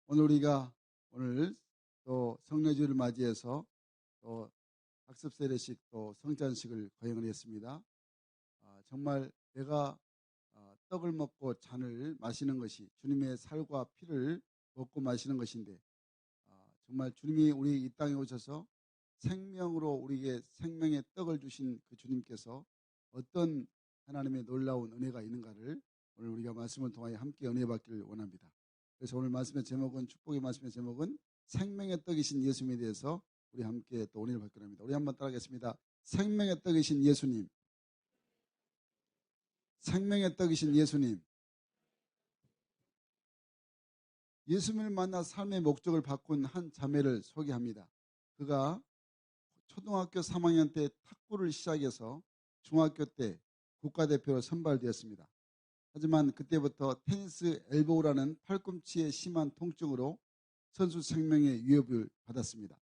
오늘 또 성례주를 맞이해서 또 학습 세례식 또 성찬식을 거행을 했습니다. 정말 내가 떡을 먹고 잔을 마시는 것이 주님의 살과 피를 먹고 마시는 것인데, 정말 주님이 우리 이 땅에 오셔서 생명으로 우리에게 생명의 떡을 주신 그 주님께서 어떤 하나님의 놀라운 은혜가 있는가를 오늘 우리가 말씀을 통하여 함께 은혜 받기를 원합니다. 그래서 오늘 말씀의 제목은, 축복의 말씀의 제목은 생명의 떡이신 예수님에 대해서 우리 함께 또 은혜를 받기로 합니다. 우리 한번 따라하겠습니다. 생명의 떡이신 예수님. 생명의 떡이신 예수님. 예수님을 만나 삶의 목적을 바꾼 한 자매를 소개합니다. 그가 초등학교 3학년 때 탁구를 시작해서 중학교 때 국가대표로 선발되었습니다. 하지만 그때부터 테니스 엘보우라는 팔꿈치의 심한 통증으로 선수 생명의 위협을 받았습니다.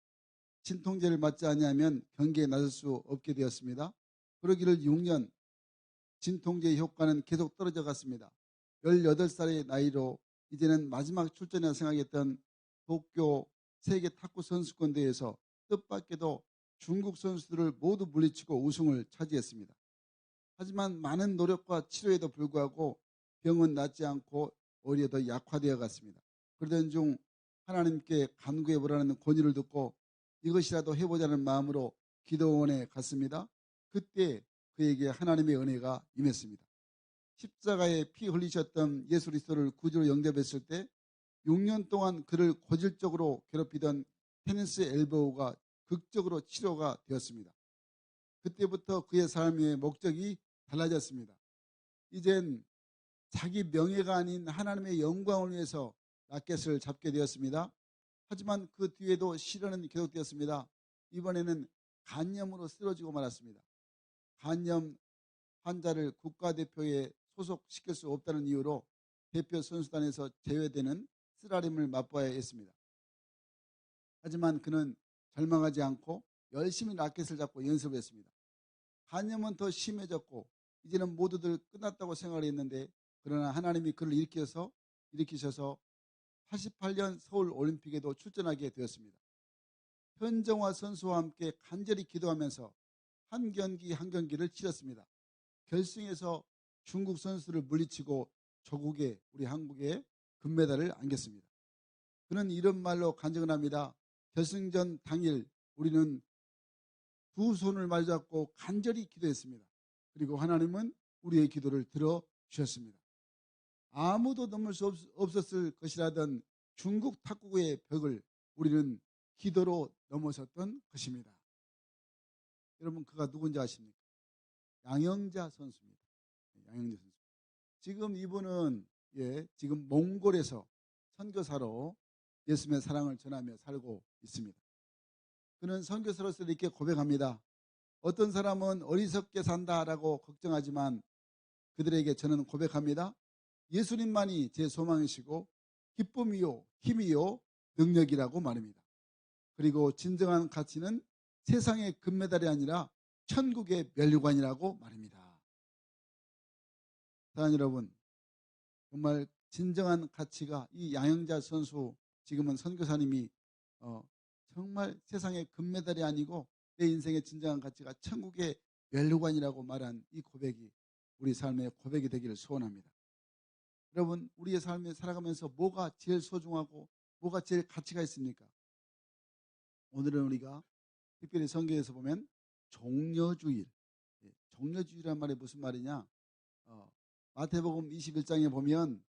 진통제를 맞지 아니하면 경기에 나설 수 없게 되었습니다. 그러기를 6년 진통제의 효과는 계속 떨어져 갔습니다. 18살의 나이로 이제는 마지막 출전이라 생각했던 도쿄 세계 탁구 선수권 대회에서 뜻밖에도 중국 선수들을 모두 물리치고 우승을 차지했습니다. 하지만 많은 노력과 치료에도 불구하고 병은 낫지 않고 오히려 더 약화되어 갔습니다. 그러던 중 하나님께 간구해 보라는 권유를 듣고 이것이라도 해보자는 마음으로 기도원에 갔습니다. 그때 그에게 하나님의 은혜가 임했습니다. 십자가에 피 흘리셨던 예수 그리스도를 구주로 영접했을 때 6년 동안 그를 고질적으로 괴롭히던 테니스 엘보우가 극적으로 치료가 되었습니다. 그때부터 그의 삶의 목적이 달라졌습니다. 이젠 자기 명예가 아닌 하나님의 영광을 위해서 라켓을 잡게 되었습니다. 하지만 그 뒤에도 시련은 계속되었습니다. 이번에는 간염으로 쓰러지고 말았습니다. 간염 환자를 국가대표에 소속시킬 수 없다는 이유로 대표 선수단에서 제외되는 쓰라림을 맛보아야 했습니다. 하지만 그는 절망하지 않고 열심히 라켓을 잡고 연습을 했습니다. 간염은 더 심해졌고 이제는 모두들 끝났다고 생각을 했는데, 그러나 하나님이 그를 일으키셔서 88년 서울 올림픽에도 출전하게 되었습니다. 현정화 선수와 함께 간절히 기도하면서 한 경기 한 경기를 치렀습니다. 결승에서 중국 선수를 물리치고 조국에, 우리 한국에 금메달을 안겼습니다. 그는 이런 말로 간증을 합니다. 결승전 당일 우리는 두 손을 맞잡고 간절히 기도했습니다. 그리고 하나님은 우리의 기도를 들어주셨습니다. 아무도 넘을 수 없었을 것이라던 중국 탁구의 벽을 우리는 기도로 넘어섰던 것입니다. 여러분, 그가 누군지 아십니까? 양영자 선수입니다. 양영자 선수. 지금 이분은 지금 몽골에서 선교사로 예수님의 사랑을 전하며 살고 있습니다. 그는 선교사로서 이렇게 고백합니다. 어떤 사람은 어리석게 산다라고 걱정하지만 그들에게 저는 고백합니다. 예수님만이 제 소망이시고 기쁨이요, 힘이요, 능력이라고 말입니다. 그리고 진정한 가치는 세상의 금메달이 아니라 천국의 면류관이라고 말입니다. 사랑하는 여러분, 정말 진정한 가치가 이 양영자 선수, 지금은 선교사님이 정말 세상의 금메달이 아니고 내 인생의 진정한 가치가 천국의 면류관이라고 말한 이 고백이 우리 삶의 고백이 되기를 소원합니다. 여러분, 우리의 삶에 살아가면서 뭐가 제일 소중하고 뭐가 제일 가치가 있습니까? 오늘은 우리가 특별히 성경에서 보면 종려주일, 종려주일이란 말이 무슨 말이냐? 마태복음 21장에 보면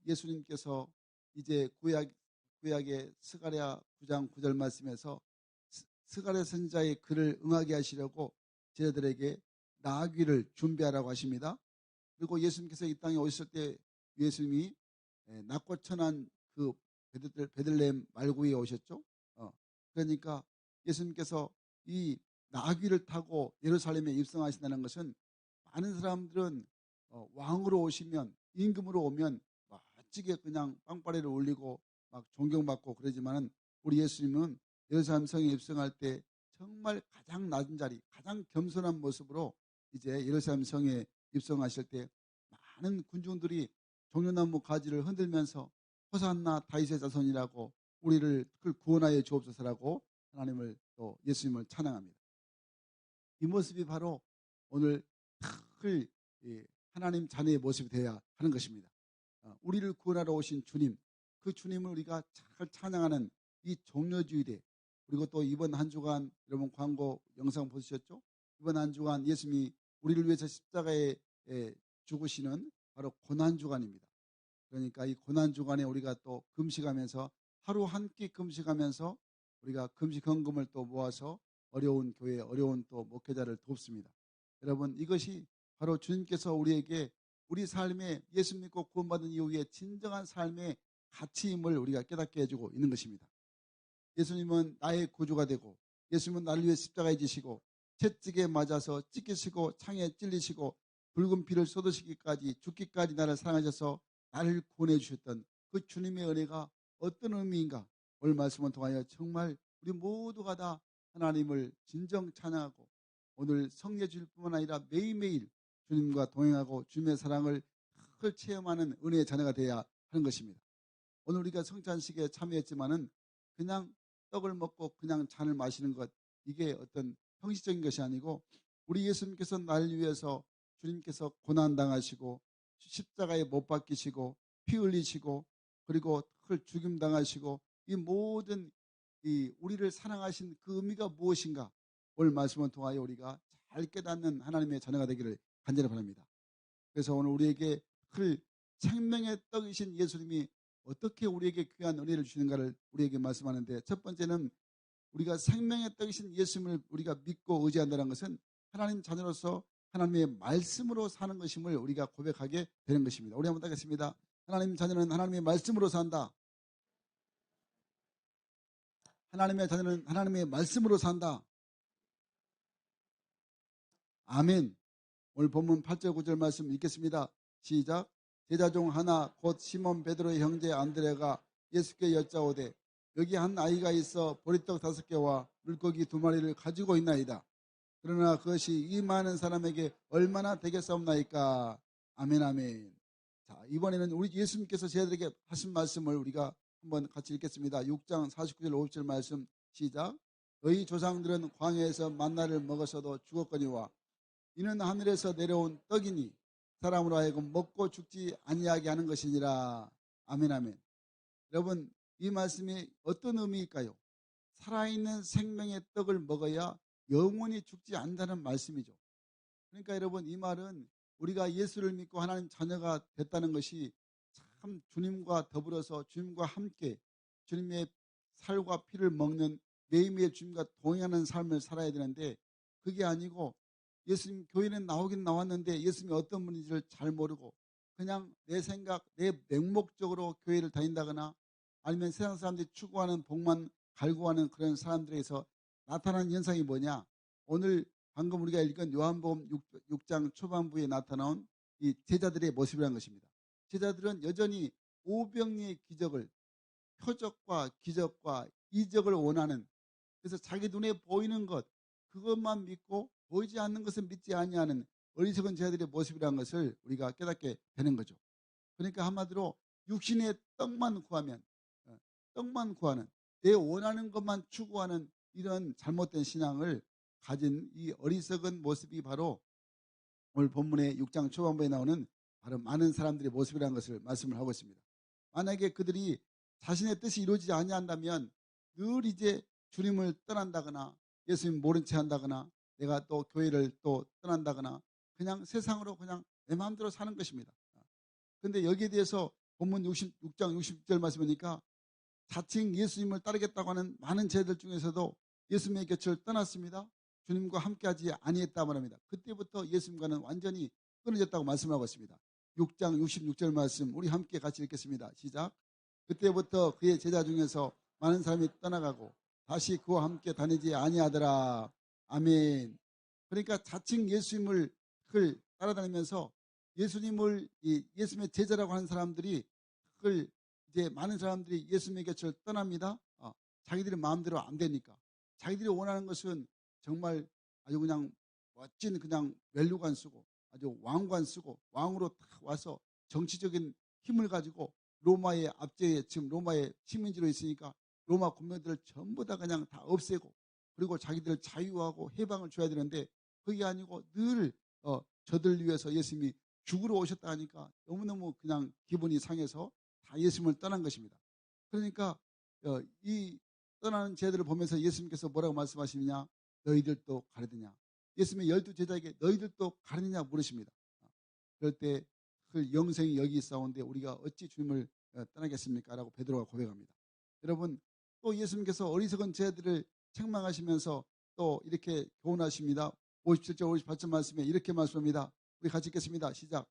예수님께서 이제 구약의 스가랴 9장 9절 말씀에서 스가랴 선지자의 글을 응하게 하시려고 제자들에게 나귀를 준비하라고 하십니다. 그리고 예수님께서 이 땅에 오셨을 때 예수님이 낮고 천한 그 베들레헴 말구에 오셨죠. 그러니까 예수님께서 이 나귀를 타고 예루살렘에 입성하신다는 것은, 많은 사람들은 왕으로 오시면, 임금으로 오면 멋지게 그냥 빵빠레를 올리고 막 존경받고 그러지만은, 우리 예수님은 예루살렘 성에 입성할 때 정말 가장 낮은 자리, 가장 겸손한 모습으로 이제 예루살렘 성에 입성하실 때 많은 군중들이 종려나무 가지를 흔들면서 호산나 다윗의 자손이라고 우리를 구원하여 주옵소서라고 하나님을 또 예수님을 찬양합니다. 이 모습이 바로 오늘 큰 하나님 자녀의 모습이 되어야 하는 것입니다. 우리를 구원하러 오신 주님, 그 주님을 우리가 잘 찬양하는 이 종려주일에, 그리고 또 이번 한 주간 여러분 광고 영상 보셨죠? 이번 한 주간 예수님이 우리를 위해서 십자가에 죽으시는 바로 고난주간입니다. 그러니까 이 고난주간에 우리가 또 금식하면서 하루 한 끼 금식하면서 우리가 금식 헌금을 또 모아서 어려운 교회, 어려운 또 목회자를 돕습니다. 여러분, 이것이 바로 주님께서 우리에게 우리 삶에 예수 믿고 구원받은 이후에 진정한 삶의 가치임을 우리가 깨닫게 해주고 있는 것입니다. 예수님은 나의 구주가 되고, 예수님은 나를 위해 십자가에 지시고 채찍에 맞아서 찢기시고 창에 찔리시고 붉은 피를 쏟으시기까지 죽기까지 나를 사랑하셔서 나를 구원해 주셨던 그 주님의 은혜가 어떤 의미인가, 오늘 말씀을 통하여 정말 우리 모두가 다 하나님을 진정 찬양하고 오늘 성례주일 뿐만 아니라 매일매일 주님과 동행하고 주님의 사랑을 크게 체험하는 은혜의 자녀가 되어야 하는 것입니다. 오늘 우리가 성찬식에 참여했지만은 그냥 떡을 먹고 그냥 잔을 마시는 것, 이게 어떤 형식적인 것이 아니고 우리 예수님께서 나를 위해서 주님께서 고난당하시고 십자가에 못 박히시고 피 흘리시고 그리고 죽임당하시고 이 모든 이 우리를 사랑하신 그 의미가 무엇인가, 오늘 말씀을 통하여 우리가 잘 깨닫는 하나님의 자녀가 되기를 간절히 바랍니다. 그래서 오늘 우리에게 생명의 떡이신 예수님이 어떻게 우리에게 귀한 은혜를 주시는가를 우리에게 말씀하는데, 첫 번째는 우리가 생명의 떡이신 예수님을 우리가 믿고 의지한다는 것은 하나님 자녀로서 하나님의 말씀으로 사는 것임을 우리가 고백하게 되는 것입니다. 우리 한번 따겠습니다. 하나님 자녀는 하나님의 말씀으로 산다. 하나님의 자녀는 하나님의 말씀으로 산다. 아멘. 오늘 본문 8절 9절 말씀 읽겠습니다. 시작. 제자 중 하나 곧 시몬 베드로의 형제 안드레가 예수께 여짜오되 여기 한 아이가 있어 보리떡 5개와 물고기 2마리를 가지고 있나이다. 그러나 그것이 이 많은 사람에게 얼마나 되겠사옵나이까. 아멘 아멘. 자, 이번에는 우리 예수님께서 제자들에게 하신 말씀을 우리가 한번 같이 읽겠습니다. 6장 49절 50절 말씀 시작. 너희 조상들은 광야에서 만나를 먹었어도 죽었거니와 이는 하늘에서 내려온 떡이니 사람으로 하여금 먹고 죽지 아니하게 하는 것이니라. 아멘 아멘. 여러분, 이 말씀이 어떤 의미일까요? 살아있는 생명의 떡을 먹어야 영원히 죽지 않는다는 말씀이죠. 그러니까 여러분, 이 말은 우리가 예수를 믿고 하나님 자녀가 됐다는 것이 참 주님과 더불어서 주님과 함께 주님의 살과 피를 먹는 매일매일 주님과 동행하는 삶을 살아야 되는데, 그게 아니고 예수님 교회는 나오긴 나왔는데 예수님이 어떤 분인지를 잘 모르고 그냥 내 생각, 내 맹목적으로 교회를 다닌다거나 아니면 세상 사람들이 추구하는 복만 갈구하는 그런 사람들에게서 나타나는 현상이 뭐냐? 오늘 방금 우리가 읽은 요한복음 6장 초반부에 나타나온 이 제자들의 모습이라는 것입니다. 제자들은 여전히 오병이의 기적을, 표적과 기적과 이적을 원하는, 그래서 자기 눈에 보이는 것 그것만 믿고 보이지 않는 것은 믿지 아니하는 어리석은 제자들의 모습이라는 것을 우리가 깨닫게 되는 거죠. 그러니까 한마디로 육신의 떡만 구하면, 떡만 구하는, 내 원하는 것만 추구하는 이런 잘못된 신앙을 가진 이 어리석은 모습이 바로 오늘 본문의 6장 초반부에 나오는 바로 많은 사람들의 모습이라는 것을 말씀을 하고 있습니다. 만약에 그들이 자신의 뜻이 이루어지지 아니한다면 늘 이제 주님을 떠난다거나 예수님 모른 채 한다거나 내가 또 교회를 또 떠난다거나 그냥 세상으로 그냥 내 마음대로 사는 것입니다. 그런데 여기에 대해서 본문 6장 60절 말씀이니까 자칭 예수님을 따르겠다고 하는 많은 제자들 중에서도 예수님의 곁을 떠났습니다. 주님과 함께하지 아니했다 말합니다. 그때부터 예수님과는 완전히 끊어졌다고 말씀하고 있습니다. 6장 66절 말씀 우리 함께 같이 읽겠습니다. 시작. 그때부터 그의 제자 중에서 많은 사람이 떠나가고 다시 그와 함께 다니지 아니하더라. 아멘. 그러니까 자칭 예수님을 따라다니면서 예수님의 제자라고 하는 사람들이 이제 많은 사람들이 예수님의 곁을 떠납니다. 자기들의 마음대로 안 되니까. 자기들이 원하는 것은 정말 아주 그냥 멋진 그냥 멜루관 쓰고 아주 왕관 쓰고 왕으로 딱 와서 정치적인 힘을 가지고 로마의 압제에 지금 로마의 식민지로 있으니까 로마 군병들을 전부 다 그냥 다 없애고 그리고 자기들 자유하고 해방을 줘야 되는데 그게 아니고 늘 저들 위해서 예수님이 죽으러 오셨다 하니까 너무너무 그냥 기분이 상해서 다 예수님을 떠난 것입니다. 그러니까 이 떠나는 제자들을 보면서 예수님께서 뭐라고 말씀하시느냐? 너희들도 가르느냐? 예수님의 12제자에게 너희들도 가르느냐 물으십니다. 그럴 때 그 영생이 여기 있사온데 우리가 어찌 주님을 떠나겠습니까? 라고 베드로가 고백합니다. 여러분, 또 예수님께서 어리석은 제자들을 책망하시면서 또 이렇게 교훈하십니다. 57절 58절 말씀에 이렇게 말씀합니다. 우리 같이 읽겠습니다. 시작.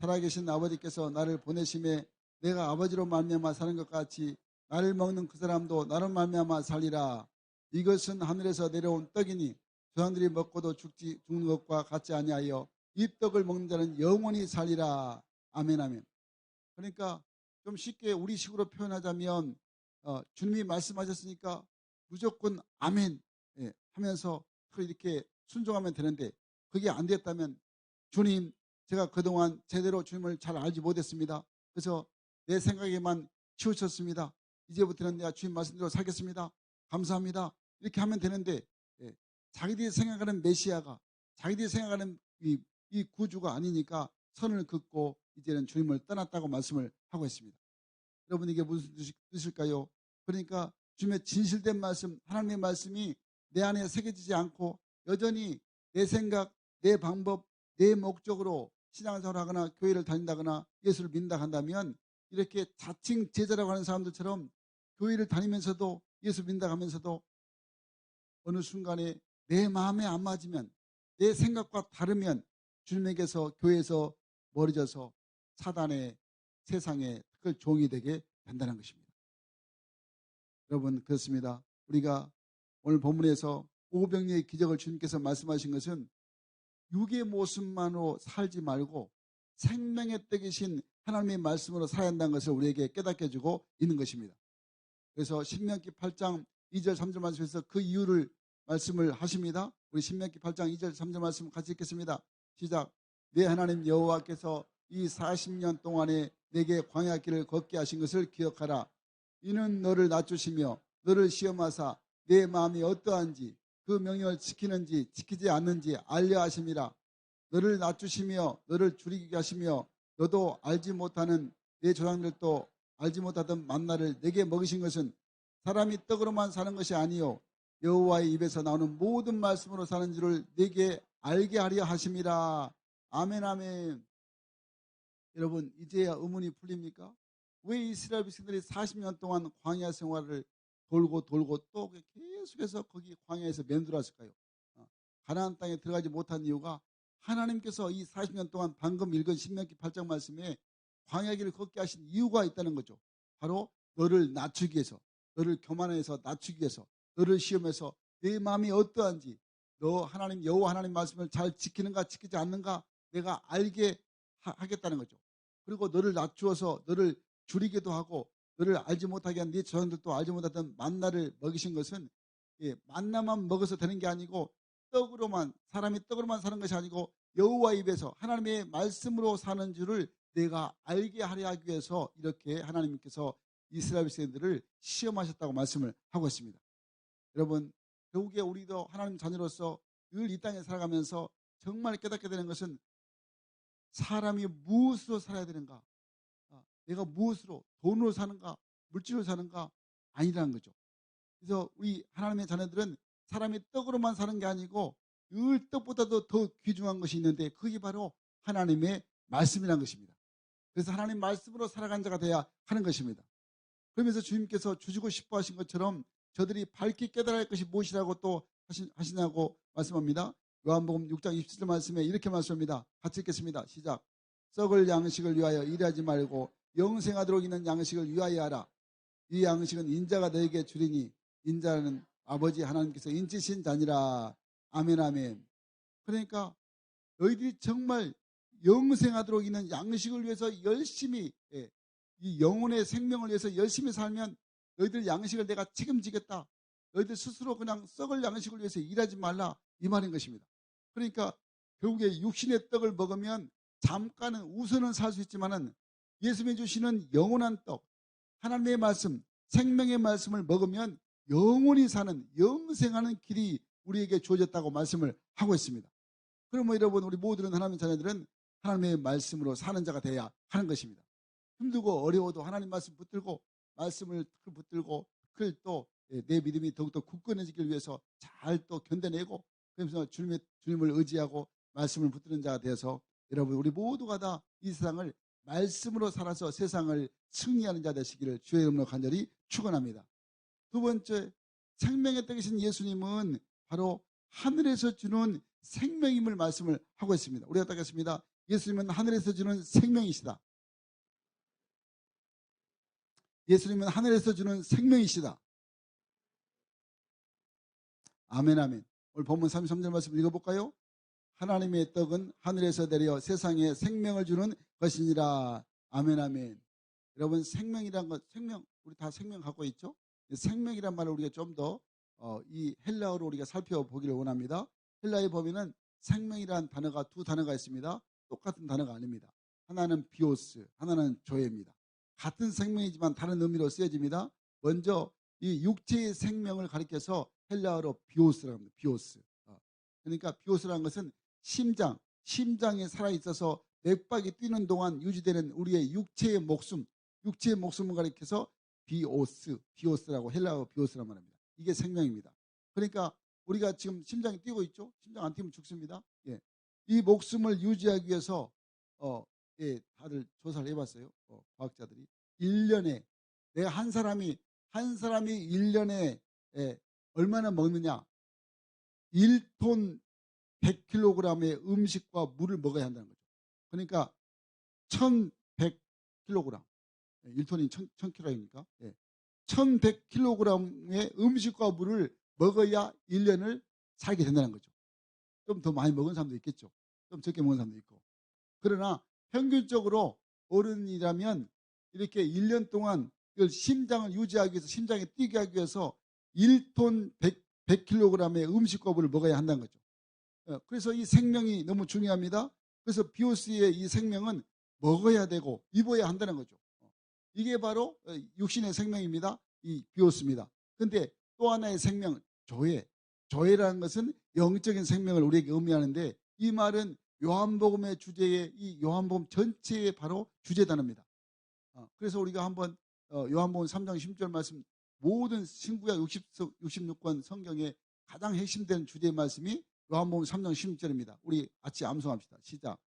살아계신 아버지께서 나를 보내심에 내가 아버지로 말미암아 사는 것 같이 나를 먹는 그 사람도 나로 말미암아 살리라. 이것은 하늘에서 내려온 떡이니 조상들이 먹고도 죽는 것과 같지 아니하여 이 떡을 먹는 자는 영원히 살리라. 아멘 아멘. 그러니까 좀 쉽게 우리식으로 표현하자면 주님이 말씀하셨으니까 무조건 아멘 하면서 이렇게 순종하면 되는데 그게 안 됐다면 주님 제가 그동안 제대로 주님을 잘 알지 못했습니다. 그래서 내 생각에만 치우쳤습니다. 이제부터는 내가 주님 말씀대로 살겠습니다. 감사합니다. 이렇게 하면 되는데 자기들이 생각하는 메시아가 자기들이 생각하는 이 구주가 아니니까 선을 긋고 이제는 주님을 떠났다고 말씀을 하고 있습니다. 여러분 이게 무슨 뜻일까요? 그러니까 주님의 진실된 말씀 하나님의 말씀이 내 안에 새겨지지 않고 여전히 내 생각 내 방법 내 목적으로 신앙생활을 하거나 교회를 다닌다거나 예수를 믿는다 한다면 이렇게 자칭 제자라고 하는 사람들처럼 교회를 다니면서도 예수 믿는다 하면서도 어느 순간에 내 마음에 안 맞으면 내 생각과 다르면 주님에게서 교회에서 멀어져서 사단의 세상의 특별 종이 되게 된다는 것입니다. 여러분 그렇습니다. 우리가 오늘 본문에서 오병이의 기적을 주님께서 말씀하신 것은 육의 모습만으로 살지 말고 생명의 떡이신 하나님의 말씀으로 살아야 한다는 것을 우리에게 깨닫게 해주고 있는 것입니다. 그래서 신명기 8장 2절 3절 말씀에서 그 이유를 말씀을 하십니다. 우리 신명기 8장 2절 3절 말씀 같이 읽겠습니다. 시작. 내 하나님 여호와께서 이 40년 동안에 내게 광야 길을 걷게 하신 것을 기억하라. 이는 너를 낮추시며 너를 시험하사 내 마음이 어떠한지 그 명령을 지키는지 지키지 않는지 알려 하심이라. 너를 낮추시며 너를 줄이게 하시며 너도 알지 못하는 내 조상들도 알지 못하던 만나를 내게 먹이신 것은 사람이 떡으로만 사는 것이 아니요 여호와의 입에서 나오는 모든 말씀으로 사는 줄을 내게 알게 하려 하심이라. 아멘 아멘. 여러분 이제야 의문이 풀립니까? 왜 이스라엘 백성들이 40년 동안 광야 생활을 돌고 또 계속해서 거기 광야에서 맴돌았을까요? 가나안 땅에 들어가지 못한 이유가 하나님께서 이 40년 동안 방금 읽은 신명기 8장 말씀에 광야 길을 걷게 하신 이유가 있다는 거죠. 바로 너를 낮추기 위해서, 너를 교만해서 낮추기 위해서, 너를 시험해서 내 마음이 어떠한지, 너 하나님 여호와 하나님 말씀을 잘 지키는가 지키지 않는가 내가 알게 하겠다는 거죠. 그리고 너를 낮추어서 너를 줄이기도 하고 너를 알지 못하게 한 네 조상들도 알지 못하던 만나를 먹이신 것은 만나만 먹어서 되는 게 아니고 떡으로만 사람이 떡으로만 사는 것이 아니고 여호와 입에서 하나님의 말씀으로 사는 줄을 내가 알게 하려 하기 위해서 이렇게 하나님께서 이스라엘 백성들을 시험하셨다고 말씀을 하고 있습니다. 여러분 결국에 우리도 하나님 자녀로서 늘 이 땅에 살아가면서 정말 깨닫게 되는 것은 사람이 무엇으로 살아야 되는가, 내가 무엇으로 돈으로 사는가 물질로 사는가 아니라는 거죠. 그래서 우리 하나님의 자녀들은 사람이 떡으로만 사는 게 아니고 늘 떡보다도 더 귀중한 것이 있는데 그게 바로 하나님의 말씀이라는 것입니다. 그래서 하나님 말씀으로 살아간 자가 돼야 하는 것입니다. 그러면서 주님께서 주시고 싶어 하신 것처럼 저들이 밝게 깨달아야 할 것이 무엇이라고 또 하시냐고 말씀합니다. 요한복음 6장 27절 말씀에 이렇게 말씀합니다. 같이 읽겠습니다. 시작. 썩을 양식을 위하여 일하지 말고 영생하도록 있는 양식을 위하여 하라. 이 양식은 인자가 너에게 주리니 인자는 아버지 하나님께서 인치신 자니라. 아멘 아멘. 그러니까 너희들이 정말 영생하도록 있는 양식을 위해서 열심히 이 영혼의 생명을 위해서 열심히 살면 너희들 양식을 내가 책임지겠다. 너희들 스스로 그냥 썩을 양식을 위해서 일하지 말라 이 말인 것입니다. 그러니까 결국에 육신의 떡을 먹으면 잠깐은 우선은 살 수 있지만은 예수님이 주시는 영원한 떡, 하나님의 말씀, 생명의 말씀을 먹으면 영원히 사는 영생하는 길이 우리에게 주어졌다고 말씀을 하고 있습니다. 그러면 여러분, 우리 모두는 하나님의 자녀들은 하나님의 말씀으로 사는 자가 돼야 하는 것입니다. 힘들고 어려워도 하나님 말씀 붙들고, 말씀을 붙들고, 그걸 또 내 믿음이 더욱더 굳건해지기 위해서 잘 또 견뎌내고, 그러면서 주님을 의지하고 말씀을 붙드는 자가 되어서 여러분, 우리 모두가 다 이 세상을 말씀으로 살아서 세상을 승리하는 자 되시기를 주의 이름으로 간절히 축원합니다. 두 번째, 생명의 떡이신 예수님은 바로 하늘에서 주는 생명임을 말씀을 하고 있습니다. 우리가 따겠습니다. 예수님은 하늘에서 주는 생명이시다. 예수님은 하늘에서 주는 생명이시다. 아멘, 아멘. 오늘 본문 33절 말씀 읽어볼까요? 하나님의 떡은 하늘에서 내려 세상에 생명을 주는 것이니라. 아멘, 아멘. 여러분, 생명이란 것, 생명, 우리 다 생명 갖고 있죠? 생명이란 말을 우리가 좀 더 이 헬라어로 우리가 살펴보기를 원합니다. 헬라에 보면은 생명이란 단어가 두 단어가 있습니다. 똑같은 단어가 아닙니다. 하나는 비오스, 하나는 조에입니다. 같은 생명이지만 다른 의미로 쓰여집니다. 먼저 이 육체의 생명을 가리켜서 헬라어로 비오스라고 합니다. 비오스. 그러니까 비오스라는 것은 심장에 살아있어서 맥박이 뛰는 동안 유지되는 우리의 육체의 목숨을 가리켜서 비오스라고 헬라어 비오스라고 말합니다. 이게 생명입니다. 그러니까 우리가 지금 심장이 뛰고 있죠. 심장 안 뛰면 죽습니다. 예. 이 목숨을 유지하기 위해서 다들 조사를 해봤어요. 과학자들이 1년에 내가 한 사람이 1년에 얼마나 먹느냐, 1톤 100kg의 음식과 물을 먹어야 한다는 거죠. 그러니까 1100kg, 1톤이 1000kg이니까 1100kg의 음식과 물을 먹어야 1년을 살게 된다는 거죠. 좀 더 많이 먹은 사람도 있겠죠. 좀 적게 먹은 사람도 있고. 그러나 평균적으로 어른이라면 이렇게 1년 동안 이걸 심장을 유지하기 위해서, 심장이 뛰게 하기 위해서 1톤 100kg의 음식과 물을 먹어야 한다는 거죠. 그래서 이 생명이 너무 중요합니다. 그래서 비오스의 이 생명은 먹어야 되고 입어야 한다는 거죠. 이게 바로 육신의 생명입니다. 이 비오스입니다. 그런데 또 하나의 생명, 조회라는 것은 영적인 생명을 우리에게 의미하는데, 이 말은 요한복음의 주제의, 이 요한복음 전체의 바로 주제 단어입니다. 그래서 우리가 한번 요한복음 3장 16절 말씀, 모든 신구약 66권 성경의 가장 핵심된 주제의 말씀이 요한복음 3장 16절입니다. 우리 같이 암송합시다. 시작.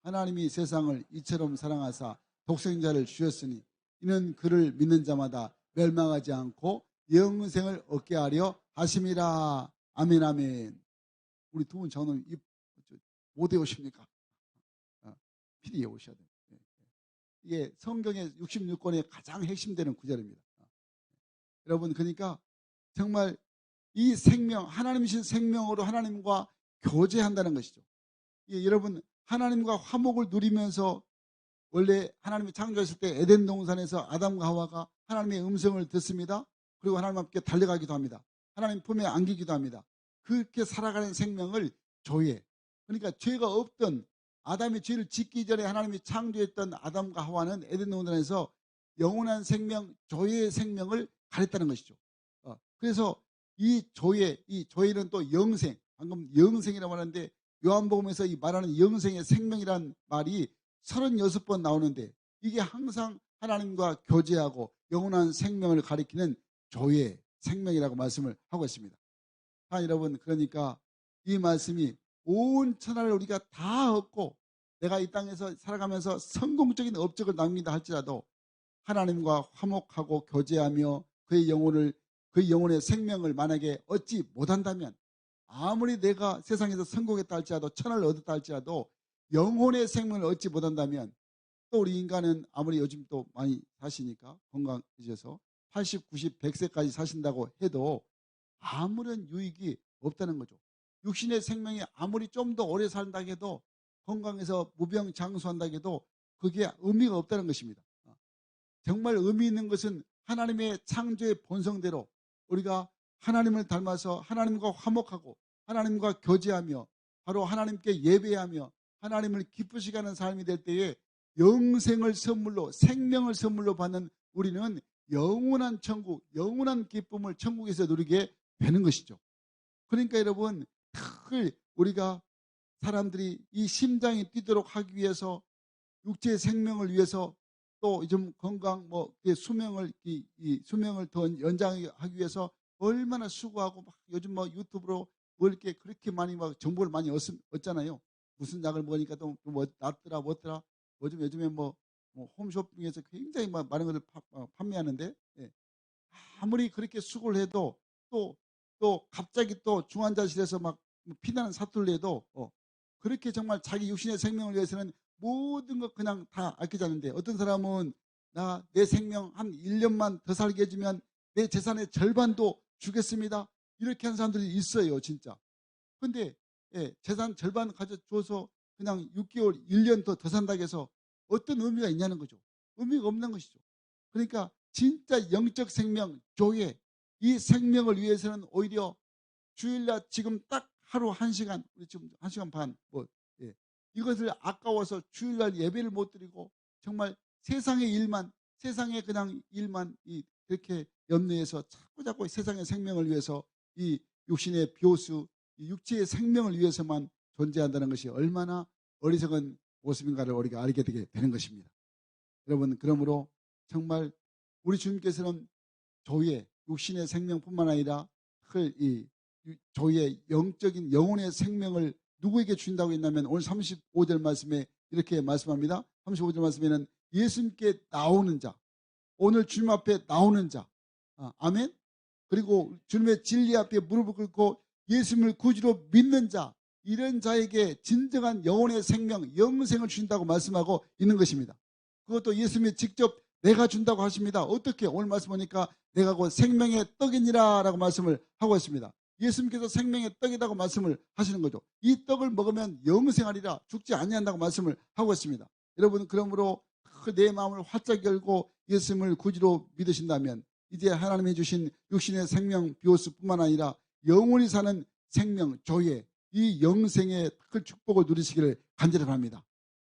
하나님이 세상을 이처럼 사랑하사 독생자를 주셨으니 이는 그를 믿는 자마다 멸망하지 않고 영생을 얻게 하려 하심이라. 아멘, 아멘. 우리 두 분 저는 못 외우십니까? 필히 외우셔야 돼요. 이게 성경의 66권의 가장 핵심되는 구절입니다. 여러분, 그러니까 정말 이 생명, 하나님이신 생명으로 하나님과 교제한다는 것이죠. 여러분, 하나님과 화목을 누리면서, 원래 하나님이 창조했을 때 에덴 동산에서 아담과 하와가 하나님의 음성을 듣습니다. 그리고 하나님 함께 달려가기도 합니다. 하나님 품에 안기기도 합니다. 그렇게 살아가는 생명을 조회, 그러니까 죄가 없던, 아담이 죄를 짓기 전에 하나님이 창조했던 아담과 하와는 에덴 동산에서 영원한 생명, 조회의 생명을 가렸다는 것이죠. 그래서 이 조회는 또 영생, 방금 영생이라고 하는데 요한복음에서 이 말하는 영생의 생명이란 말이 36번 나오는데, 이게 항상 하나님과 교제하고 영원한 생명을 가리키는 조회, 생명이라고 말씀을 하고 있습니다. 여러분, 그러니까 이 말씀이 온 천하를 우리가 다 얻고 내가 이 땅에서 살아가면서 성공적인 업적을 남긴다 할지라도 하나님과 화목하고 교제하며 그의 영혼의 생명을 만약에 얻지 못한다면, 아무리 내가 세상에서 성공했다 할지라도, 천하를 얻었다 할지라도 영혼의 생명을 얻지 못한다면, 또 우리 인간은 아무리 요즘 또 많이 사시니까 건강해져서 80, 90, 100세까지 사신다고 해도 아무런 유익이 없다는 거죠. 육신의 생명이 아무리 좀 더 오래 산다 해도, 건강해서 무병장수한다 해도 그게 의미가 없다는 것입니다. 정말 의미 있는 것은 하나님의 창조의 본성대로 우리가 하나님을 닮아서 하나님과 화목하고 하나님과 교제하며 바로 하나님께 예배하며 하나님을 기쁘시게 하는 삶이 될 때에 영생을 선물로, 생명을 선물로 받는 우리는 영원한 천국, 영원한 기쁨을 천국에서 누리게 되는 것이죠. 그러니까 여러분, 늘 우리가 사람들이 이 심장이 뛰도록 하기 위해서, 육체의 생명을 위해서, 또 좀 건강, 수명을 수명을 더 연장하기 위해서 얼마나 수고하고, 막 요즘 유튜브로 이렇게 그렇게 많이 정보를 많이 얻잖아요. 무슨 약을 먹으니까 또 낫더라, 뭐더라. 요즘에 홈쇼핑에서 굉장히 많은 것을 판매하는데, 예. 아무리 그렇게 수고를 해도 또 갑자기 또 중환자실에서 막 피나는 사투를 해도 그렇게 정말 자기 육신의 생명을 위해서는 모든 것 그냥 다 아끼자는데, 어떤 사람은 내 생명 한 1년만 더 살게 해주면 내 재산의 절반도 주겠습니다, 이렇게 하는 사람들이 있어요, 진짜. 근데 재산 절반 가져줘서 그냥 6개월, 1년 더 산다고 해서 어떤 의미가 있냐는 거죠. 의미가 없는 것이죠. 그러니까 진짜 영적 생명, 교회, 이 생명을 위해서는 오히려 주일날 지금 딱 하루 1시간, 우리 지금 1시간 반, 이것을 아까워서 주일날 예배를 못 드리고 정말 세상의 일만, 세상의 그냥 일만 그렇게 염려해서 자꾸 세상의 생명을 위해서, 이 육신의 벼수, 이 육체의 생명을 위해서만 존재한다는 것이 얼마나 어리석은 모습인가를 우리가 알게 되는 것입니다. 여러분, 그러므로 정말 우리 주님께서는 저희의 육신의 생명뿐만 아니라 저희의 영적인 영혼의 생명을 누구에게 주신다고 했냐면, 오늘 35절 말씀에 이렇게 말씀합니다. 35절 말씀에는 예수님께 나오는 자, 오늘 주님 앞에 나오는 자, 아멘. 그리고 주님의 진리 앞에 무릎을 꿇고 예수님을 구주로 믿는 자, 이런 자에게 진정한 영혼의 생명, 영생을 주신다고 말씀하고 있는 것입니다. 그것도 예수님이 직접 내가 준다고 하십니다. 어떻게? 오늘 말씀 보니까 내가 곧 생명의 떡이니라 라고 말씀을 하고 있습니다. 예수님께서 생명의 떡이라고 말씀을 하시는 거죠. 이 떡을 먹으면 영생하리라, 죽지 아니한다고 말씀을 하고 있습니다. 여러분, 그러므로 내 마음을 활짝 열고 예수님을 구주로 믿으신다면 이제 하나님이 주신 육신의 생명 비오스뿐만 아니라 영원히 사는 생명, 조예, 이 영생의 큰 축복을 누리시기를 간절히 바랍니다.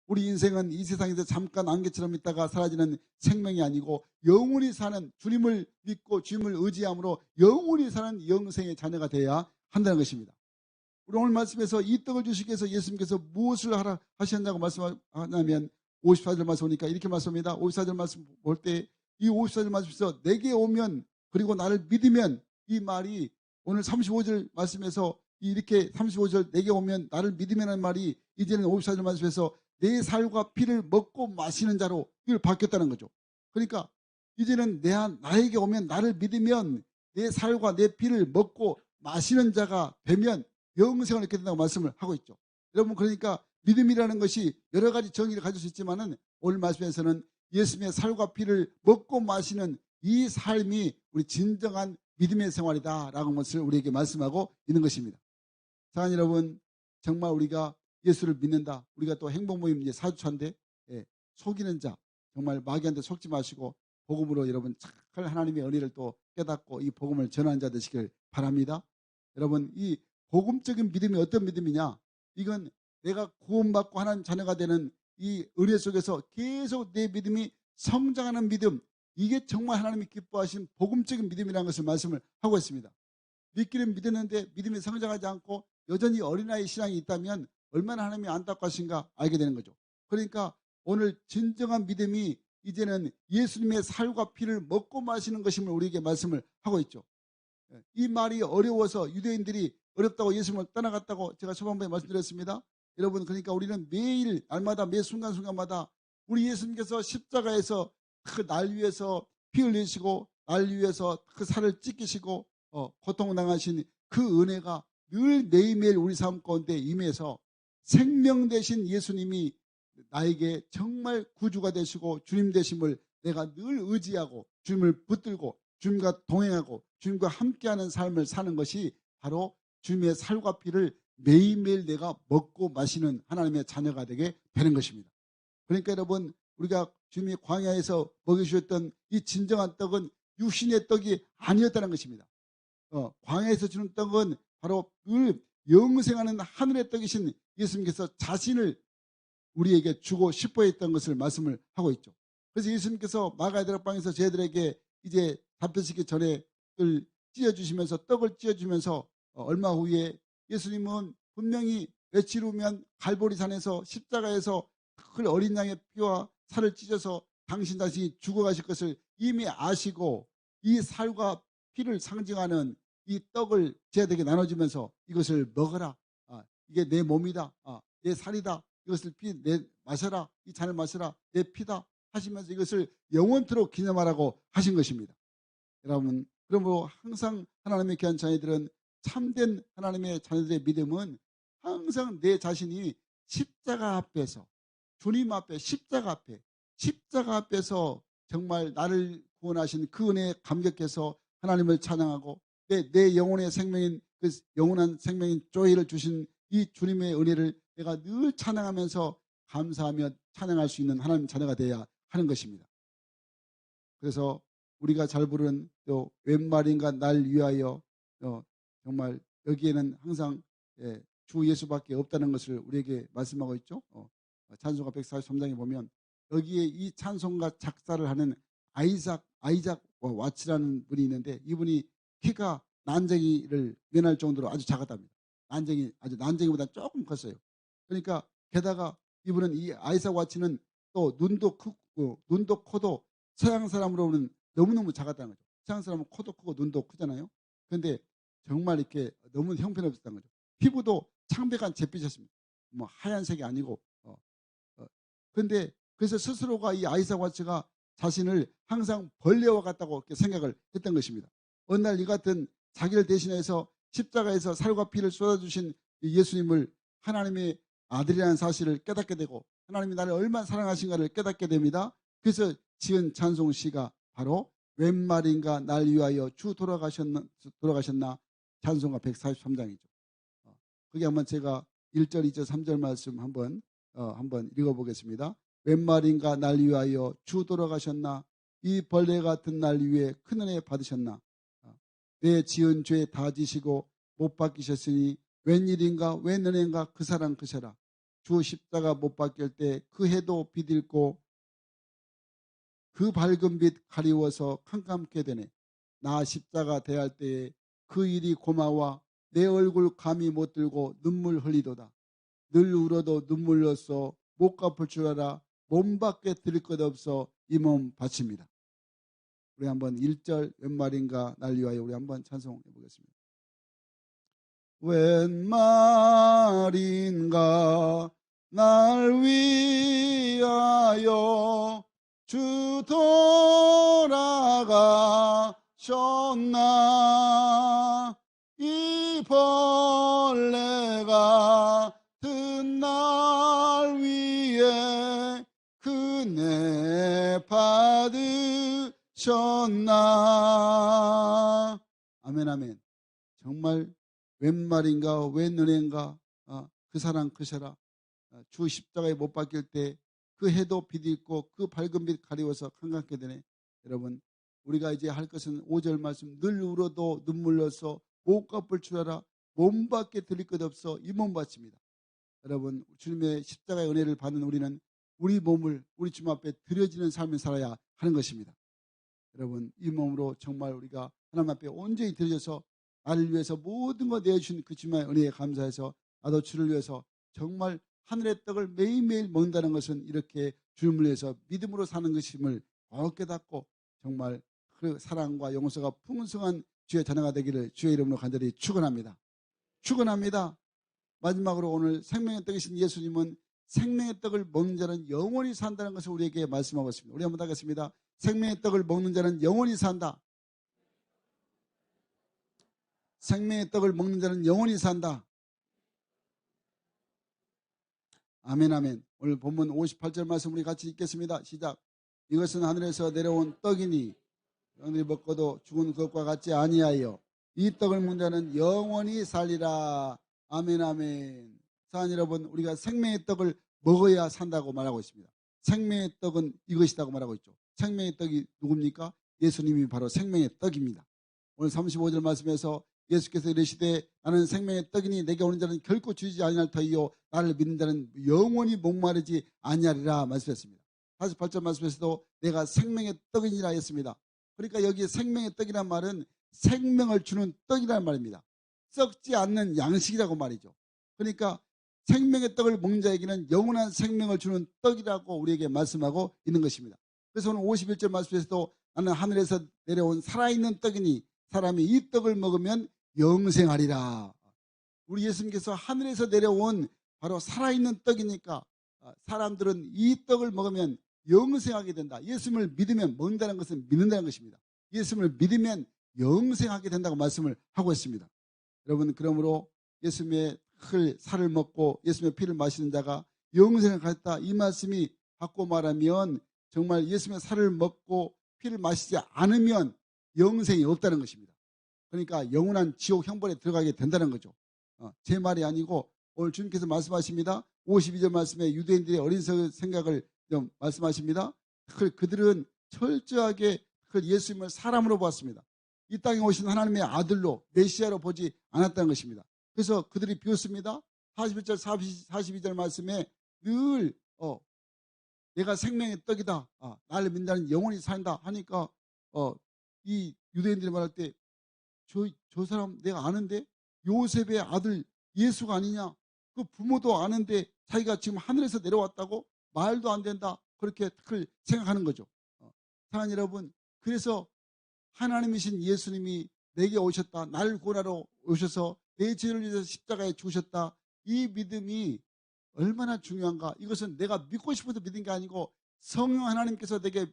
우리 인생은 이 세상에서 잠깐 안개처럼 있다가 사라지는 생명이 아니고 영원히 사는, 주님을 믿고 주님을 의지함으로 영원히 사는 영생의 자녀가 되어야 한다는 것입니다. 우리 오늘 말씀에서 이 떡을 주시기 위해서 예수님께서 무엇을 하셨냐고 말씀하냐면 54절 말씀 보니까 이렇게 말씀합니다. 54절 말씀 볼 때 이 54절 말씀에서 내게 오면, 그리고 나를 믿으면, 이 말이 오늘 35절 말씀에서 이렇게 35절 내게 오면 나를 믿으면 하는 말이 이제는 54절 말씀에서 내 살과 피를 먹고 마시는 자로 이걸 바뀌었다는 거죠. 그러니까 이제는 나에게 오면, 나를 믿으면 내 살과 내 피를 먹고 마시는 자가 되면 영생을 얻게 된다고 말씀을 하고 있죠. 여러분, 그러니까 믿음이라는 것이 여러 가지 정의를 가질 수 있지만은 오늘 말씀에서는 예수님의 살과 피를 먹고 마시는 이 삶이 우리 진정한 믿음의 생활이다라는 것을 우리에게 말씀하고 있는 것입니다. 사랑하는 여러분, 정말 우리가 예수를 믿는다. 우리가 또 행복모임 이제 4주차인데 속이는 자, 정말 마귀한테 속지 마시고 복음으로 여러분 잘 하나님의 은혜를 또 깨닫고 이 복음을 전하는 자 되시길 바랍니다. 여러분, 이 복음적인 믿음이 어떤 믿음이냐? 이건 내가 구원받고 하나님 자녀가 되는 이 은혜 속에서 계속 내 믿음이 성장하는 믿음, 이게 정말 하나님이 기뻐하신 복음적인 믿음이라는 것을 말씀을 하고 있습니다. 믿기는 믿었는데 믿음이 성장하지 않고 여전히 어린아이 신앙이 있다면 얼마나 하나님이 안타까우신가 알게 되는 거죠. 그러니까 오늘 진정한 믿음이 이제는 예수님의 살과 피를 먹고 마시는 것임을 우리에게 말씀을 하고 있죠. 이 말이 어려워서 유대인들이 어렵다고 예수님을 떠나갔다고 제가 초반부에 말씀드렸습니다. 여러분, 그러니까 우리는 매일 날마다 매 순간순간마다 우리 예수님께서 십자가에서 날 위해서 피 흘리시고 날 위해서 그 살을 찢기시고 고통당하신 그 은혜가 늘 매일매일 우리 삶 가운데 임해서 생명 되신 예수님이 나에게 정말 구주가 되시고 주님 되심을 내가 늘 의지하고 주님을 붙들고 주님과 동행하고 주님과 함께하는 삶을 사는 것이 바로 주님의 살과 피를 매일매일 내가 먹고 마시는 하나님의 자녀가 되게 되는 것입니다. 그러니까 여러분, 우리가 주님이 광야에서 먹여주셨던 이 진정한 떡은 육신의 떡이 아니었다는 것입니다. 광야에서 주는 떡은 바로 늘 영생하는 하늘의 떡이신 예수님께서 자신을 우리에게 주고 싶어 했던 것을 말씀을 하고 있죠. 그래서 예수님께서 마가다락방에서 저희들에게 이제 답변시키기 전에 떡을 찢어주시면서 얼마 후에 예수님은 분명히 며칠 후면 갈보리산에서 십자가에서 그 어린 양의 피와 살을 찢어서 당신 자신이 죽어가실 것을 이미 아시고 이 살과 피를 상징하는 이 떡을 저희들에게 나눠주면서 이것을 먹어라. 이게 내 몸이다. 내 살이다. 이것을 마셔라. 이 잔을 마셔라. 내 피다. 하시면서 이것을 영원토록 기념하라고 하신 것입니다. 여러분, 그러므로 항상 하나님의 귀한 자녀들은 참된 하나님의 자녀들의 믿음은 항상 내 자신이 십자가 앞에서 주님 앞에 십자가 앞에서 정말 나를 구원하신 그 은혜에 감격해서 하나님을 찬양하고 내 영혼의 생명인 그 영원한 생명인 조이를 주신 이 주님의 은혜를 내가 늘 찬양하면서 감사하며 찬양할 수 있는 하나님 자녀가 되어야 하는 것입니다. 그래서 우리가 잘 부르는 또 웬 말인가 날 위하여 정말 여기에는 항상 주 예수밖에 없다는 것을 우리에게 말씀하고 있죠. 찬송가 143장에 보면 여기에 이 찬송가 작사를 하는 아이작 와치라는 분이 있는데 이분이 키가 난쟁이를 면할 정도로 아주 작았답니다. 난쟁이보다 조금 컸어요. 그러니까 게다가 이분은 이 아이작 와치는 또 눈도 크고 눈도 코도 서양 사람으로는 너무너무 작았다는 거죠. 서양 사람은 코도 크고 눈도 크잖아요. 그런데 정말 이렇게 너무 형편없었다는 거죠. 피부도 창백한 잿빛이었습니다. 뭐 하얀색이 아니고. 그런데 그래서 스스로가 이 아이작 와치가 자신을 항상 벌레와 같다고 이렇게 생각을 했던 것입니다. 어느 날 이 같은 자기를 대신해서 십자가에서 살과 피를 쏟아주신 예수님을 하나님의 아들이라는 사실을 깨닫게 되고 하나님이 나를 얼마나 사랑하신가를 깨닫게 됩니다. 그래서 지은 찬송시가 바로 웬 말인가 날 위하여 주 돌아가셨나 찬송가 143장이죠. 거기 한번 제가 1절, 2절, 3절 말씀 한번 읽어보겠습니다. 웬 말인가 날 위하여 주 돌아가셨나 이 벌레 같은 날 위에 큰 은혜 받으셨나 내 지은 죄 다 지시고 못 박히셨으니 웬일인가 웬 은혜인가 그 사랑 그셔라 주 십자가 못 박힐 때 그 해도 비들고 그 밝은 빛 가리워서 캄캄케 되네. 나 십자가 대할 때에 그 일이 고마워 내 얼굴 감히 못 들고 눈물 흘리도다. 늘 울어도 눈물 흘렸어 못 갚을 줄 알아 몸밖에 드릴 것 없어 이 몸 바칩니다. 우리 한번 1절 웬 말인가 날 위하여 우리 한번 찬송해 보겠습니다. 웬 말인가 날 위하여 주 돌아가셨나 이 벌레가 든 날 위에 그네 받으셨나. 아멘 아멘. 정말 웬 말인가 웬 은혜인가 그 사랑 그셔라 주 십자가에 못 박힐 때 그 해도 비디고 그 밝은 빛 가리워서 캄캄케 되네. 여러분 우리가 이제 할 것은 5절 말씀 늘 울어도 눈물 흘려서 못 갚을 줄 알아 몸밖에 드릴 것 없어 이 몸 바칩니다. 여러분 주님의 십자가의 은혜를 받는 우리는 우리 몸을 우리 주님 앞에 드려지는 삶을 살아야 하는 것입니다. 여러분 이 몸으로 정말 우리가 하나님 앞에 온전히 드려져서 나를 위해서 모든 것 내어주신 그 주님의 은혜에 감사해서 나도 주를 위해서 정말 하늘의 떡을 매일매일 먹는다는 것은 이렇게 주님을 위해서 믿음으로 사는 것임을 꼭 깨닫고 정말 그 사랑과 용서가 풍성한 주의 자녀가 되기를 주의 이름으로 간절히 축원합니다. 마지막으로 오늘 생명의 떡이신 예수님은 생명의 떡을 먹는 자는 영원히 산다는 것을 우리에게 말씀하고 있습니다. 우리 한번 하겠습니다. 생명의 떡을 먹는 자는 영원히 산다. 생명의 떡을 먹는 자는 영원히 산다. 아멘 아멘. 오늘 본문 58절 말씀 우리 같이 읽겠습니다. 시작. 이것은 하늘에서 내려온 떡이니 너희들이 먹고도 죽은 것과 같지 아니하여 이 떡을 먹는 자는 영원히 살리라. 아멘 아멘. 사랑하는 여러분 우리가 생명의 떡을 먹어야 산다고 말하고 있습니다. 생명의 떡은 이것이라고 말하고 있죠. 생명의 떡이 누굽니까? 예수님이 바로 생명의 떡입니다. 오늘 35절 말씀에서 예수께서 이르시되 나는 생명의 떡이니 내게 오는 자는 결코 주지 아니할 터이요 나를 믿는 자는 영원히 목마르지 아니하리라 말씀했습니다. 48절 말씀에서도 내가 생명의 떡이니라 했습니다. 그러니까 여기 생명의 떡이란 말은 생명을 주는 떡이라는 말입니다. 썩지 않는 양식이라고 말이죠. 그러니까 생명의 떡을 먹는 자에게는 영원한 생명을 주는 떡이라고 우리에게 말씀하고 있는 것입니다. 그래서 오늘 51절 말씀에서도 나는 하늘에서 내려온 살아있는 떡이니 사람이 이 떡을 먹으면 영생하리라. 우리 예수님께서 하늘에서 내려온 바로 살아있는 떡이니까 사람들은 이 떡을 먹으면 영생하게 된다. 예수님을 믿으면 먹는다는 것은 믿는다는 것입니다. 예수님을 믿으면 영생하게 된다고 말씀을 하고 있습니다. 여러분, 그러므로 예수님의 살을 먹고 예수님의 피를 마시는 자가 영생을 갖다, 이 말씀이 바꿔 말하면 정말 예수님의 살을 먹고 피를 마시지 않으면 영생이 없다는 것입니다. 그러니까 영원한 지옥 형벌에 들어가게 된다는 거죠. 제 말이 아니고 오늘 주님께서 말씀하십니다. 52절 말씀에 유대인들의 어린 생각을 좀 말씀하십니다. 그들은 철저하게 예수님을 사람으로 보았습니다. 이 땅에 오신 하나님의 아들로 메시아로 보지 않았다는 것입니다. 그래서 그들이 비웃습니다. 41절 42절 말씀에 늘 내가 생명의 떡이다, 나를 믿는 영원히 산다 하니까 이 유대인들이 말할 때 저 사람 내가 아는데 요셉의 아들 예수가 아니냐, 그 부모도 아는데 자기가 지금 하늘에서 내려왔다고 말도 안 된다, 그렇게 생각하는 거죠. 사랑하는 여러분, 그래서 하나님이신 예수님이 내게 오셨다, 나를 구원하러 오셔서 내 죄를 위해서 십자가에 죽으셨다, 이 믿음이 얼마나 중요한가. 이것은 내가 믿고 싶어서 믿은 게 아니고 성령 하나님께서 내게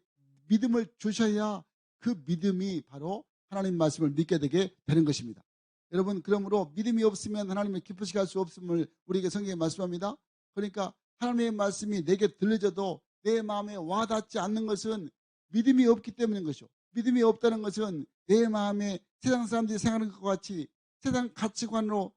믿음을 주셔야 그 믿음이 바로 하나님 말씀을 믿게 되게 되는 것입니다. 여러분, 그러므로 믿음이 없으면 하나님을 기쁘시게 할 수 없음을 우리에게 성경에 말씀합니다. 그러니까 하나님의 말씀이 내게 들려져도 내 마음에 와닿지 않는 것은 믿음이 없기 때문인 것이죠. 믿음이 없다는 것은 내 마음에 세상 사람들이 생각하는 것과 같이 세상 가치관으로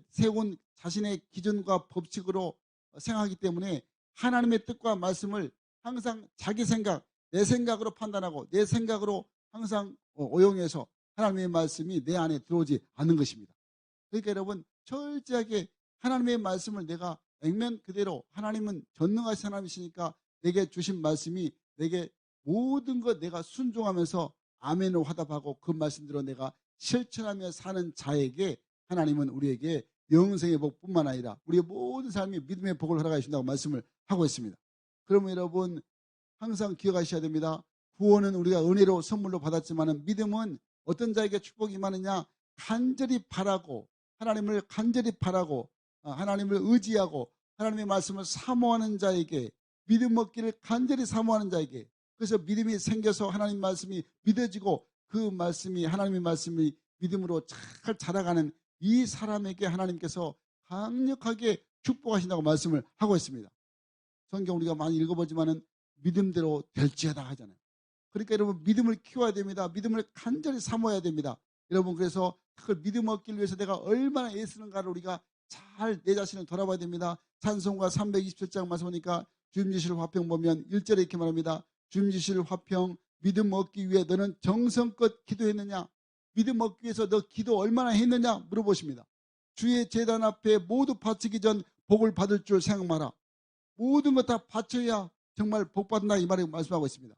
세운 자신의 기준과 법칙으로 생각하기 때문에 하나님의 뜻과 말씀을 항상 자기 생각, 내 생각으로 판단하고 내 생각으로 항상 오용해서 하나님의 말씀이 내 안에 들어오지 않는 것입니다. 그러니까 여러분, 철저하게 하나님의 말씀을 내가 액면 그대로, 하나님은 전능하신 하나님이시니까 내게 주신 말씀이 내게 모든 것 내가 순종하면서 아멘으로 화답하고 그 말씀대로 내가 실천하며 사는 자에게 하나님은 우리에게 영생의 복뿐만 아니라 우리의 모든 삶이 믿음의 복을 허락해 주신다고 말씀을 하고 있습니다. 그러면 여러분, 항상 기억하셔야 됩니다. 구원은 우리가 은혜로 선물로 받았지만 믿음은 어떤 자에게 축복이 임하느냐, 간절히 바라고 하나님을 간절히 바라고 하나님을 의지하고 하나님의 말씀을 사모하는 자에게, 믿음 얻기를 간절히 사모하는 자에게, 그래서 믿음이 생겨서 하나님 말씀이 믿어지고 그 말씀이, 하나님의 말씀이 믿음으로 잘 자라가는 이 사람에게 하나님께서 강력하게 축복하신다고 말씀을 하고 있습니다. 성경 우리가 많이 읽어보지만은 믿음대로 될지어다 하잖아요. 그러니까 여러분, 믿음을 키워야 됩니다. 믿음을 간절히 사모해야 됩니다. 여러분, 그래서 그걸 믿음 얻기 위해서 내가 얼마나 애쓰는가를 우리가 잘 내 자신을 돌아봐야 됩니다. 찬송가 327장 말씀 보니까 주님 주실 화평 보면 1절에 이렇게 말합니다. 주님 주실 화평, 믿음 얻기 위해 너는 정성껏 기도했느냐? 믿음 얻기 위해서 너 기도 얼마나 했느냐 물어보십니다. 주의 제단 앞에 모두 바치기 전 복을 받을 줄 생각 마라. 모든 것 다 바쳐야 정말 복 받는다, 이 말을 말씀하고 있습니다.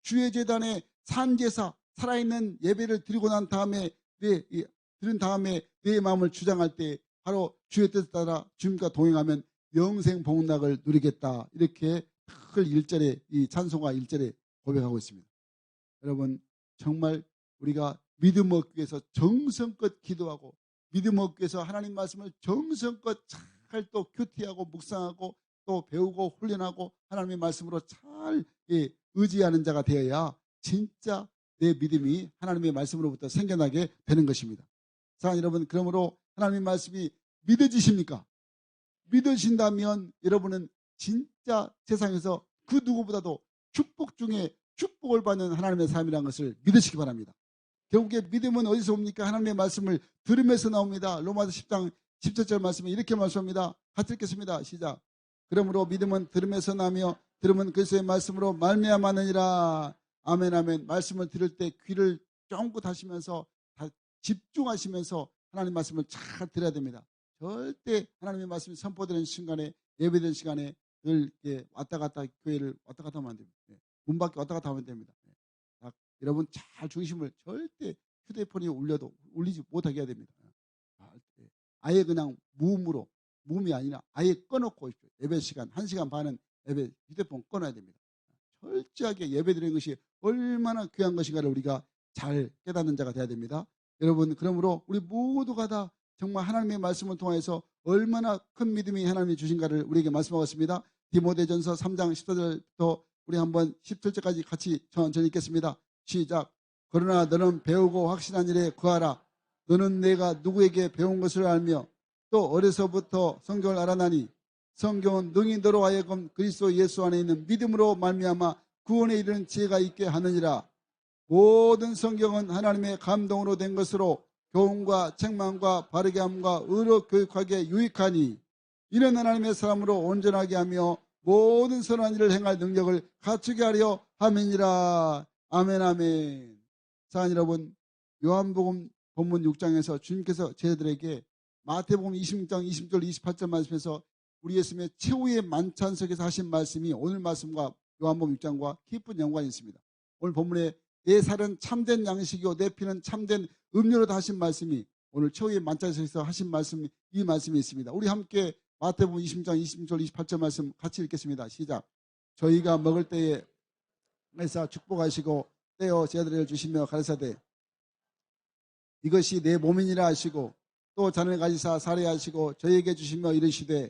주의 제단에 산제사, 살아있는 예배를 드리고 난 다음에 들은 다음에 내 마음을 주장할 때 바로 주의 뜻에 따라 주님과 동행하면 영생 복락을 누리겠다, 이렇게 큰 1절에, 이 찬송가 1절에 고백하고 있습니다. 여러분, 정말 우리가 믿음 얻기 위해서 정성껏 기도하고 믿음 얻기 위해서 하나님 말씀을 정성껏 잘 또 큐티하고 묵상하고 또 배우고 훈련하고 하나님의 말씀으로 잘 의지하는 자가 되어야 진짜 내 믿음이 하나님의 말씀으로부터 생겨나게 되는 것입니다. 자, 여러분, 그러므로 하나님의 말씀이 믿어지십니까? 믿으신다면 여러분은 진짜 세상에서 그 누구보다도 축복 중에 축복을 받는 하나님의 삶이라는 것을 믿으시기 바랍니다. 결국에 믿음은 어디서 옵니까? 하나님의 말씀을 들으면서 나옵니다. 로마서 10장 17절 말씀에 이렇게 말씀합니다. 같이 읽겠습니다. 시작. 그러므로 믿음은 들으면서 나며 들으면 그리스도의 말씀으로 말미암았느니라. 아멘, 아멘. 말씀을 들을 때 귀를 쫑긋 하시면서 집중하시면서 하나님 말씀을 잘 들어야 됩니다. 절대 하나님의 말씀이 선포되는 순간에, 예배되는 시간에 늘 이렇게 왔다 갔다, 교회를 왔다 갔다 하면 안 됩니다. 예. 문 밖에 왔다 갔다 하면 됩니다. 예. 여러분 잘 중심을 절대 휴대폰이 울리지 못하게 해야 됩니다. 아예 그냥 무음이 아니라 아예 꺼놓고 오십시오. 예배 시간 1시간 반은 예배 휴대폰 꺼놔야 됩니다. 철저하게 예배드리는 것이 얼마나 귀한 것인가를 우리가 잘 깨닫는 자가 돼야 됩니다. 여러분, 그러므로 우리 모두가 다 정말 하나님의 말씀을 통해서 얼마나 큰 믿음이 하나님이 주신가를 우리에게 말씀하고 있습니다. 디모데전서 3장 14절부터 우리 한번 17절까지 같이 천천히 읽겠습니다. 시작. 그러나 너는 배우고 확신한 일에 거하라. 너는 내가 누구에게 배운 것을 알며 또 어려서부터 성경을 알아나니 성경은 능히 너로 하여금 그리스도 예수 안에 있는 믿음으로 말미암아 구원에 이르는 지혜가 있게 하느니라. 모든 성경은 하나님의 감동으로 된 것으로 교훈과 책망과 바르게 함과 의로 교육하기에 유익하니 이는 하나님의 사람으로 온전하게 하며 모든 선한 일을 행할 능력을 갖추게 하려 함이니라. 아멘 아멘. 사랑하는 여러분, 요한복음 본문 6장에서 주님께서 제자들에게 마태복음 26장 20절 28절 말씀에서 우리 예수님의 최후의 만찬석에서 하신 말씀이 오늘 말씀과 요한복음 6장과 깊은 연관이 있습니다. 오늘 본문에 내 살은 참된 양식이요 내 피는 참된 음료로다 하신 말씀이 오늘 최후의 만찬석에서 하신 말씀, 이 말씀이 있습니다. 우리 함께 마태복음 26장 20절 28절 말씀 같이 읽겠습니다. 시작. 저희가 먹을 때에 메사 축복하시고 떼어 제자들에게 주시며 가르사되 이것이 내 몸이니라 하시고 또 잔을 가지사 살해하시고 저희에게 주시며 이르시되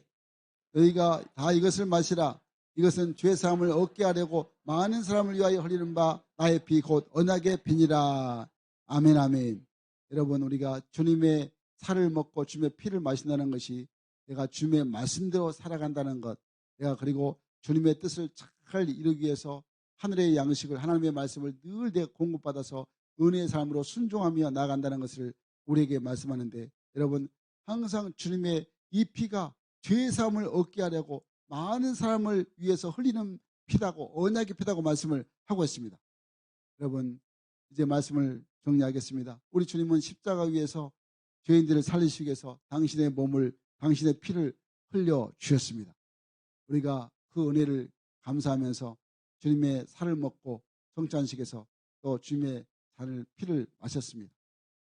너희가 다 이것을 마시라. 이것은 죄 사함을 얻게 하려고 많은 사람을 위하여 흘리는 바 나의 피 곧 언약의 피니라. 아멘 아멘. 여러분, 우리가 주님의 살을 먹고 주님의 피를 마신다는 것이 내가 주님의 말씀대로 살아간다는 것, 내가 그리고 주님의 뜻을 잘 이루기 위해서 하늘의 양식을 하나님의 말씀을 늘 내가 공급받아서 은혜의 삶으로 순종하며 나아간다는 것을 우리에게 말씀하는데, 여러분 항상 주님의 이 피가 죄 사함을 얻게 하려고 많은 사람을 위해서 흘리는 피다고, 언약의 피다고 말씀을 하고 있습니다. 여러분, 이제 말씀을 정리하겠습니다. 우리 주님은 십자가 위에서 죄인들을 살리시기 위해서 당신의 몸을, 당신의 피를 흘려 주셨습니다. 우리가 그 은혜를 감사하면서 주님의 살을 먹고 성찬식에서 또 주님의 살을, 피를 마셨습니다.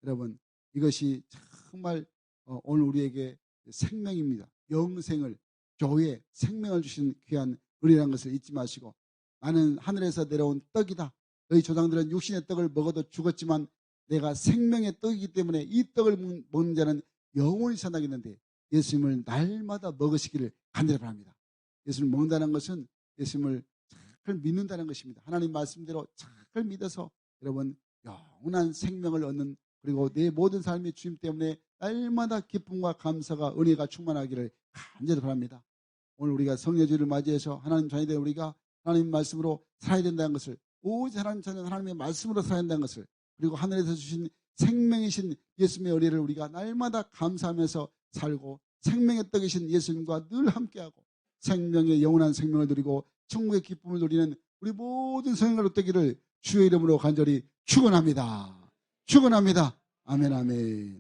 여러분, 이것이 정말 오늘 우리에게 생명입니다. 영생을, 교회 생명을 주신 귀한 은혜라는 것을 잊지 마시고, 나는 하늘에서 내려온 떡이다. 너희 조상들은 육신의 떡을 먹어도 죽었지만 내가 생명의 떡이기 때문에 이 떡을 먹는 자는 영원히 산다겠는데 예수님을 날마다 먹으시기를 간절히 바랍니다. 예수님을 먹는다는 것은 예수님을 잘 믿는다는 것입니다. 하나님 말씀대로 잘 믿어서 여러분 영원한 생명을 얻는, 그리고 내 모든 삶이 주님 때문에 날마다 기쁨과 감사가, 은혜가 충만하기를 간절히 바랍니다. 오늘 우리가 성례주일을 맞이해서 하나님 자녀들 우리가 하나님 말씀으로 살아야 된다는 것을, 오직 하나님 자녀 하나님의 말씀으로 살아야 된다는 것을, 그리고 하늘에서 주신 생명이신 예수님의 은혜를 우리가 날마다 감사하면서 살고 생명의 떡이신 예수님과 늘 함께하고 생명의 영원한 생명을 누리고 천국의 기쁨을 누리는 우리 모든 성령으로 되기를 주의 이름으로 간절히 축원합니다. 축원합니다. 아멘 아멘.